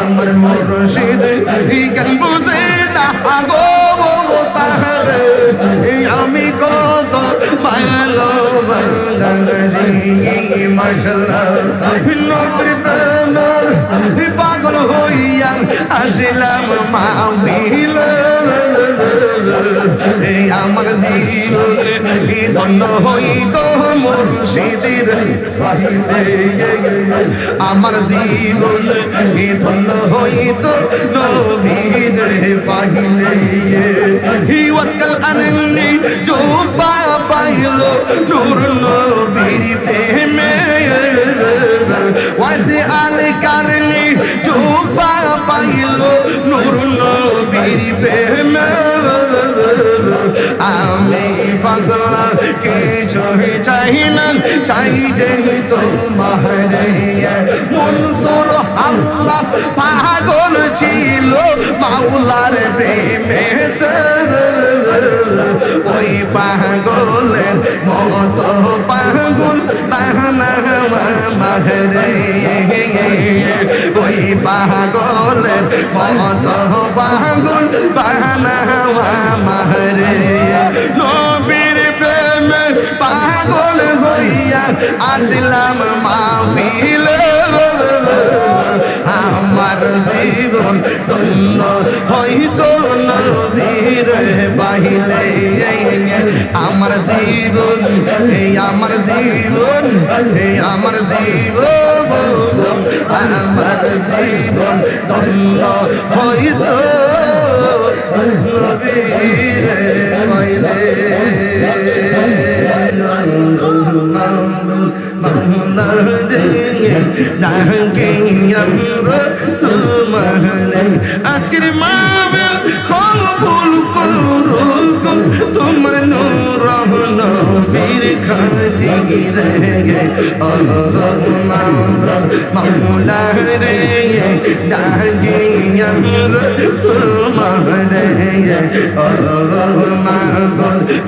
আমার মুর্শিদ কেন বুঝে না গো তাহারে আমি কত ভালোবাসি মাশাআল্লাহ নবীর প্রেম পাগল হইয়া আসিলাম মাহফিল আমার জীবন ধন্য হইত মুর্শিদের বাহিরে আমার জীবন ধন্য হইত নবীর বাহিরে হি ওয়াসকাল আননি জোবা পাইল নূর নবীর প্রেমে ওয়াসি আল কারনি জোবা পাইল নূর নবীর প্রেমে আমি পাগল কিছু চাই না চাই যে তোমার মনসুর আল্লাহ পাগল ছিল মাওলার প্রেমেতে ওই পাগলের মত পাগল বাহানা মাহরে ওই পাগলের মত পাগল বাহানা মাহরে নবীর প্রেমে পাগল হইয়া আসলাম মাহফিলে আমার জীবন ধন্য হইতো নবীর বাহিরে আমার জীবন আমার জীবন আমার জীবন আমার জীবন ধন্য হইতো নবীর বাহিরে আজকের মাহফিল কবুল করো তোমার নূর নবীর খাতিরে মাওলা রে ডাকি আমরা তোমার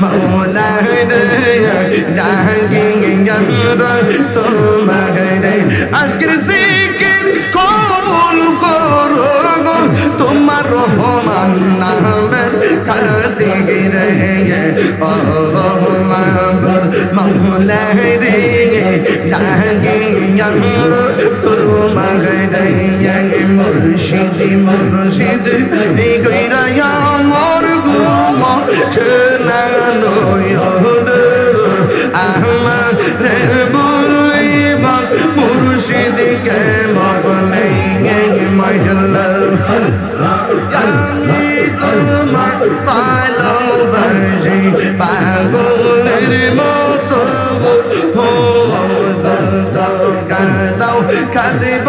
মাওলা রে ডাকি আমরা তোমার আজকের জিকির কবুল করো তোমার রহমান নামের খাতিরে মাওলা রে ডাকি আমরা তোমার মুর্শিদ মুর্শিদ কইরা আমার গুম শোনানো আমারে বলিবা মুর্শিদ কে মনে মাশাআল্লাহ আমি তোমার ভালোবাসি পাগলের মতো হো যত কাঁদাও কাঁদিব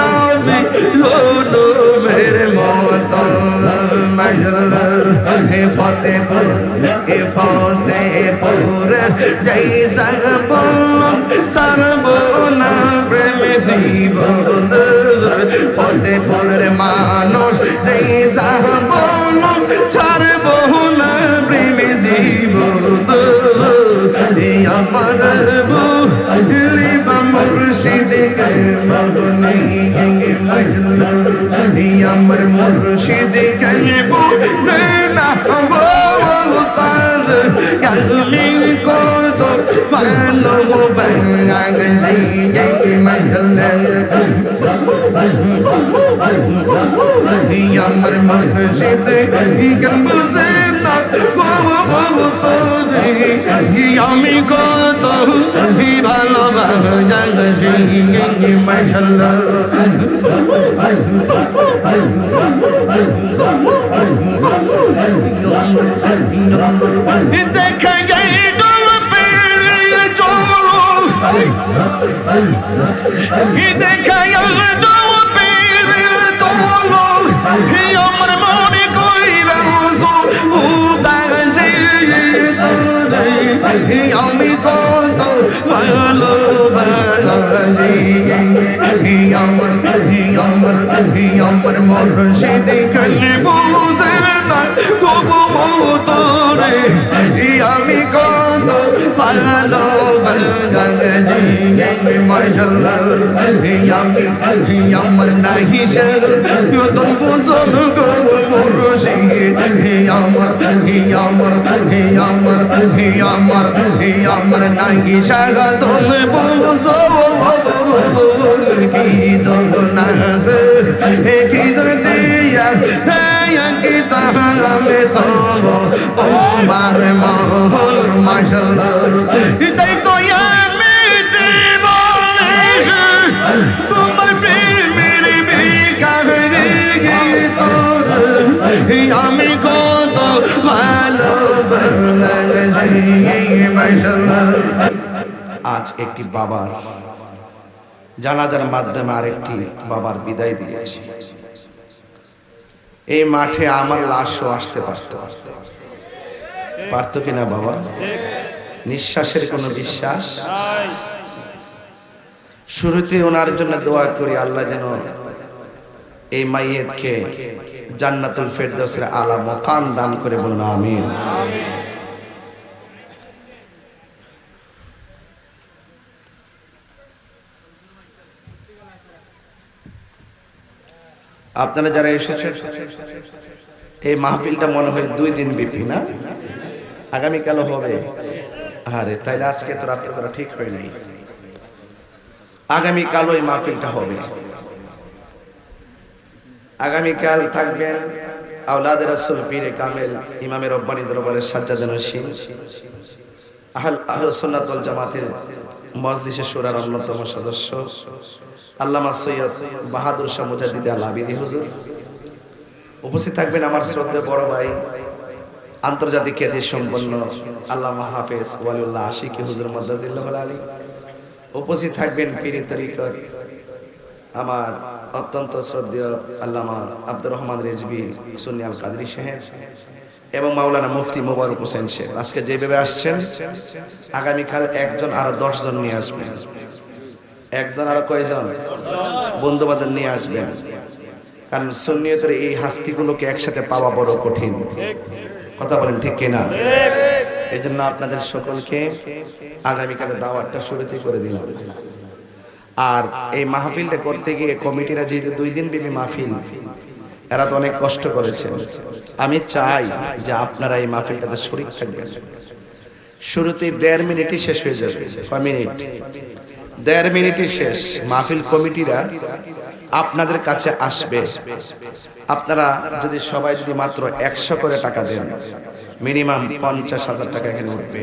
আমি নূরের মতো মাশাআল্লাহ হে ফতেপুর জয় সর্বনা সর্বনা প্রেম জীবন ফতেপুরের মানুষ জয় সর্বনা সর্বনা প্রেম জীবন আমার বুলিবা মুর্শিদ কে মনে আমার মুর্শিদ কে বুঝে না তার আমি কত ভালোবাসি আমার মুর্শিদ কে বুঝে না আমি কত ভালোবাসি মাশাআল্লাহ দেখা গেল পেরে চলো দেখা গেল পেরে চলো আমার মনে কইরা আমি কত ভালোবাসি আমার মুর্শিদ কে বুঝে না কবুতরে আমি কত ভালো মাশাআল্লাহ আমি আমার নাহি সর তোর বুঝন মুর্শিদ আমার নাহি সাগা তোর বুঝো কি দোনাস কি দিয়া কি তাহামে তো আমার মহল মাশাআল্লাহ তাই তো আমি দিবানিশ তোমার প্রেমের বিকারে তোর আমি কত ভালো মাশাআল্লাহ। আজ একটি বাবার জানাজার মাধ্যমে আরেকটি বাবার বিদায় দিয়েছি। এই মাঠে আমার লাশও আসতে পারত কিনা বাবা? নিঃশ্বাসের কোনো বিশ্বাস? শুরুতে ওনার জন্য দোয়া করি আল্লাহ যেন এই মাইয়েতকে জান্নাতুল ফেরদৌসের আলা মাকাম দান করে, বলুন আমিন। আপনারা যারা এসেছেন, এই মাহফিলটা মনে হয় 2 দিন ব্যাপী না? আগামীকালও হবে? আরে তাইলে আজকে তো রাত্রে করা ঠিক হয় নাই, আগামীকালও এই মাহফিলটা হবে। আগামীকাল থাকবেন আওলাদে রাসূল পীরে কামেল ইমামে রব্বানী দরবারের সাজ্জাদ নশীন আহলে সুন্নাত ওয়াল জামাতের মজলিসে শুরার অন্যতম সদস্য আল্লামা সৈয়দ বাহাদুর শাহ মুজাদ্দিদ আল আবিদি হুজুর। উপস্থিত থাকবেন আমার শ্রদ্ধেয় বড় ভাই আন্তর্জাতিক খ্যাতি সম্পন্ন আল্লামা হাফেজ ওয়ালিউল্লাহ আশিকি হুজুর মাদ্দাজিল্লাহুল আলী। উপস্থিত থাকবেন পীরি তরিকত আমার অত্যন্ত শ্রদ্ধেয় আল্লামা আব্দুর রহমান রেজভী সুন্নি আল কাদরি সাহেব এবং মাওলানা মুফতি মোবারক হোসেন সাহেব। আজকে যেভাবে আসছেন, আগামীকাল একজন আরো 10 জন নিয়ে আসবেন। একজন আরো কয়জন বন্ধু বান্ধব নিয়ে আসবেন, কারণ সুন্নিয়তের এই হাস্তিগুলোকে একসাথে পাওয়া বড় কঠিন। কথা বলেন ঠিক কিনা? এই জন্য আপনাদের সকলকে আগামীকালে দাওয়াতটা শুরুতে করে দিলাম। আর এই মাহফিলটা করতে গিয়ে কমিটিরা যেহেতু 2 দিন ব্যাপী মাহফিল, এরা তো অনেক কষ্ট করেছেন। আমি চাই যে আপনারা এই মাহফিলটাতে শরীক থাকবেন। শুরুতে 1.5 মিনিটই শেষ হয়ে যাবে। কয় মিনিট? 1.5 মিনিটই শেষ। মাহফিল কমিটিরা আপনাদের কাছে আসবে। আপনারা যদি সবাই যদি মাত্র 100 করে টাকা দেন, মিনিমাম 50,000 টাকা এখানে উঠবে।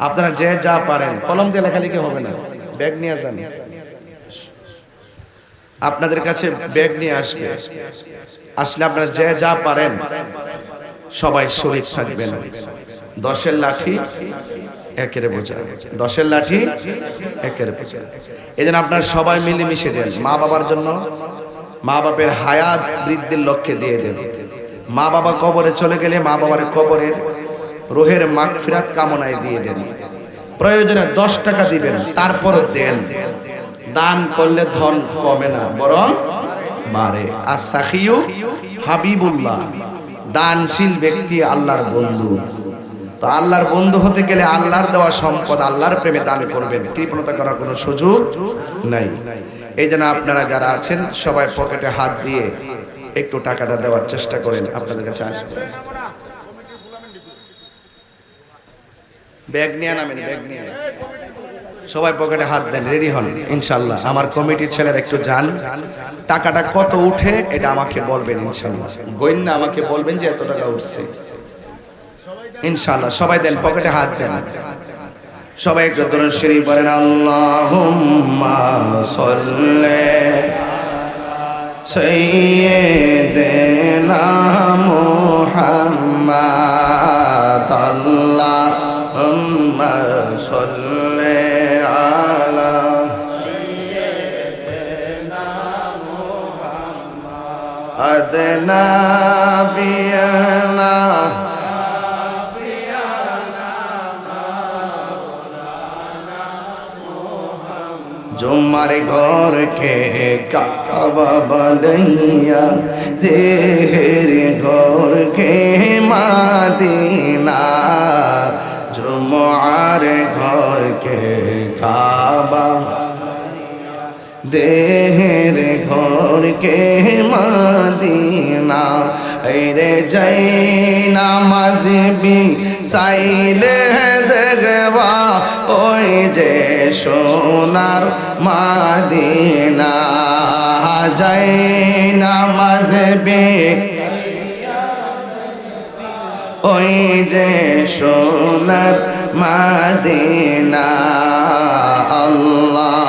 আপনারা যে যা পারেন, কলম দিয়ে লেখালেখি হবে না, ব্যাগ নিয়ে যান। আপনাদের কাছে ব্যাগ নিয়ে আসবে, আসলে আপনারা যে যা পারেন সবাই শরীক থাকবেন। 10-এর লাঠি একের বোঝা, 10-এর লাঠি একের বোঝা। এই জন্য আপনারা সবাই মিলেমিশে দেন। মা বাবার জন্য, মা বাপের হায়াত বৃদ্ধির লক্ষ্যে দিয়ে দেন। মা বাবা কবরে চলে গেলে মা বাবার কবরের রুহের মাগফিরাত কামনায় দিয়ে দেন। প্রয়োজনে 10 টাকা দিবেন, তারপর দেন। দান করলে ধন কমে না, বরং বাড়ে। as-সাখিয়ু হাবিবুল্লাহ, দানশীল ব্যক্তি আল্লাহর বন্ধু। তো আল্লাহর বন্ধু হতে গেলে আল্লাহর দেওয়া সম্পদ আল্লাহর প্রেমে দান করবেন, কৃপণতা করার কোনো সুযোগ নাই। এই জন্য আপনারা যারা আছেন সবাই পকেটে হাত দিয়ে একটু টাকাটা দেওয়ার চেষ্টা করেন। আপনাদের কাছে আসবে, ব্যাগ নিয়ে নামেন, ব্যাগ নিয়ে সবাই পকেটে হাত দেন, রেডি হন ইনশাআল্লাহ। আমার কমিটির ছেলেরা একটু যান, টাকাটা কত উঠে এটা আমাকে বলবেন ইনশাআল্লাহ। গইন্না আমাকে বলবেন যে এত টাকা উঠছে ইনশাআল্লাহ। সবাই দেন, পকেটে হাত দেন। সবাই একটু দরুদ শরীফ পড়েন। আল্লাহুম্মা সাল্লি সাইয়্যিদিনা মুহাম্মাদ, আল্লাহুম্মা সাল্লি আলা সাইয়্যিদিনা মুহাম্মাদ নাবিয়ানা তোমার ঘরকে কাবা বানাইয়া দেহের ঘরকে মাদিনা জুমার ঘরকে কাবা দেহের ঘরকে মাদিনা রে যাই নামাজ বি সাইলে দেখবা ওই যে সোনার মাদিনা যাই নামাজ বি ওই যে সোনার মাদিনা আল্লাহ